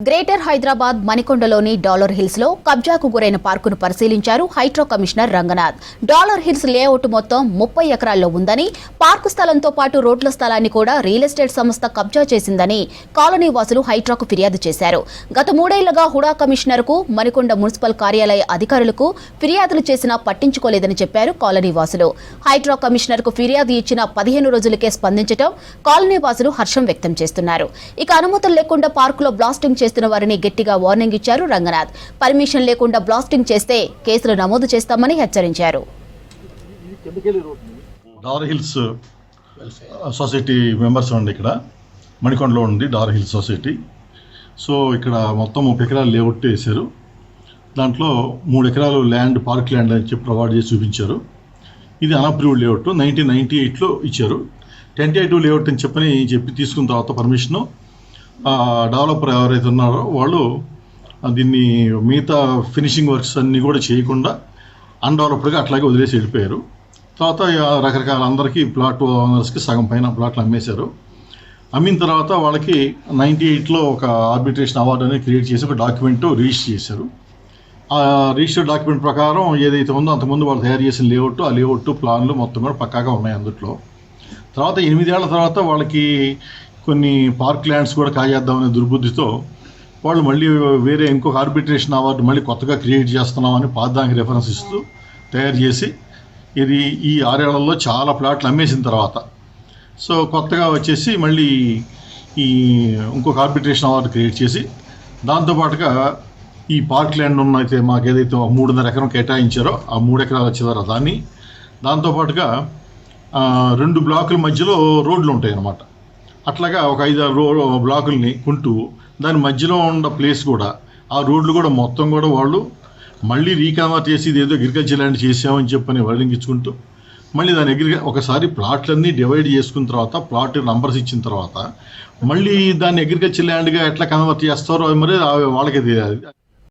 Greater Hyderabad మణికొండలోని Dollar Hills లో కబ్జాకు గురైన పార్కును పరిశీలించారు Hydraa commissioner Ranganath. Dollar Hills layout మొత్తం 30 ఎకరాల్లో ఉందని, పార్కు స్థలంతో పాటు రోడ్ల స్థలాన్ని కూడా రియల్ ఎస్టేట్ సంస్థ కబ్జా చేసిందని కాలనీ వాసులు హైడ్రాకు ఫిర్యాదు చేశారు. గత 3 ఏళ్లుగా హుడా కమిషనర్ కు, మణికొండ మున్సిపల్ కార్యాలయ అధికారులకు ఫిర్యాదులు చేసినా పట్టించుకోలేదని చెప్పారు కాలనీ వాసులు. హైడ్రా కమిషనర్ కు ఫిర్యాదు ఇచ్చిన 15 రోజులకే స్పందించడం కాలనీ వాసులు హర్షం వ్యక్తం చేస్తున్నారు. ఇక అనుమతులు లేకుండా పార్కులో బ్లాస్టింగ్ చేస్తున్న వారిని గట్టిగా వార్నింగ్ ఇచ్చారు రంగనాథ్. పర్మిషన్ లేకుండా బ్లాస్టింగ్ చేస్తే కేసులు నమోదు చేస్తామని హెచ్చరించారు. డాలర్ హిల్స్ సొసైటీ మెంబర్స్ అండి. ఇక్కడ మణికొండలో ఉంది డాలర్ హిల్స్ సొసైటీ. సో ఇక్కడ మొత్తం 30 ఎకరాలు లేఅవుట్ వేశారు. దాంట్లో 3 ఎకరాలు ల్యాండ్ పార్క్ ల్యాండ్ అని చెప్పి ప్రొవైడ్ చేసి చూపించారు. ఇది అన్అప్రూవ్డ్ లేఅవుట్ 1998లో ఇచ్చారు. టెంటేటివ్ లేఅవుట్ అని చెప్పి తీసుకున్న తర్వాత పర్మిషను డెవలపర్ ఎవరైతే ఉన్నారో వాళ్ళు దీన్ని మిగతా ఫినిషింగ్ వర్క్స్ అన్నీ కూడా చేయకుండా అన్డెవలప్డ్గా అట్లాగే వదిలేసి వెళ్ళిపోయారు. తర్వాత రకరకాల అందరికీ ప్లాట్ ఓనర్స్కి సగం పైన ప్లాట్లు అమ్మేశారు. అమ్మిన తర్వాత వాళ్ళకి 98లో ఒక ఆర్బిట్రేషన్ అవార్డు అనేది క్రియేట్ చేసి ఒక డాక్యుమెంట్ రిజిస్టర్ చేశారు. ఆ రిజిస్టర్ డాక్యుమెంట్ ప్రకారం ఏదైతే ఉందో అంతకుముందు వాళ్ళు తయారు చేసిన లేఅవుట్, ఆ లేఅవుట్ ప్లాన్లు మొత్తం కూడా పక్కాగా ఉన్నాయి అందులో. తర్వాత 8 ఏళ్ల తర్వాత వాళ్ళకి కొన్ని పార్క్ ల్యాండ్స్ కూడా కాజేద్దామనే దుర్బుద్ధితో వాళ్ళు మళ్ళీ వేరే ఇంకొక ఆర్బిట్రేషన్ అవార్డు మళ్ళీ కొత్తగా క్రియేట్ చేస్తున్నామని పాతదానికి రెఫరెన్స్ ఇస్తూ తయారు చేసి ఇది ఈ 6 ఏళ్లలో చాలా ప్లాట్లు అమ్మేసిన తర్వాత సో కొత్తగా వచ్చేసి మళ్ళీ ఈ ఇంకొక ఆర్బిట్రేషన్ అవార్డు క్రియేట్ చేసి దాంతోపాటుగా ఈ పార్క్ ల్యాండ్ ఉన్నైతే మాకు ఏదైతే 3.5 ఎకరం కేటాయించారో ఆ 3 ఎకరాల చివర దాన్ని, దాంతోపాటుగా 2 బ్లాకుల మధ్యలో రోడ్లు ఉంటాయి అన్నమాట. అట్లాగా ఒక 5-6 బ్లాకుల్ని కుంటూ దాని మధ్యలో ఉన్న ప్లేస్ కూడా ఆ రోడ్లు కూడా మొత్తం కూడా వాళ్ళు మళ్ళీ రీకన్వర్ట్ చేసి ఇదేదో అగ్రికల్చర్ ల్యాండ్ చేసామని చెప్పని వర్ణించుకుంటూ మళ్ళీ దాని ఒకసారి ప్లాట్లన్నీ డివైడ్ చేసుకున్న తర్వాత ప్లాట్ నంబర్స్ ఇచ్చిన తర్వాత మళ్ళీ దాన్ని అగ్రికల్చర్ ల్యాండ్గా ఎట్లా కన్వర్ట్ చేస్తారో మరి వాళ్ళకే తెలియాలి.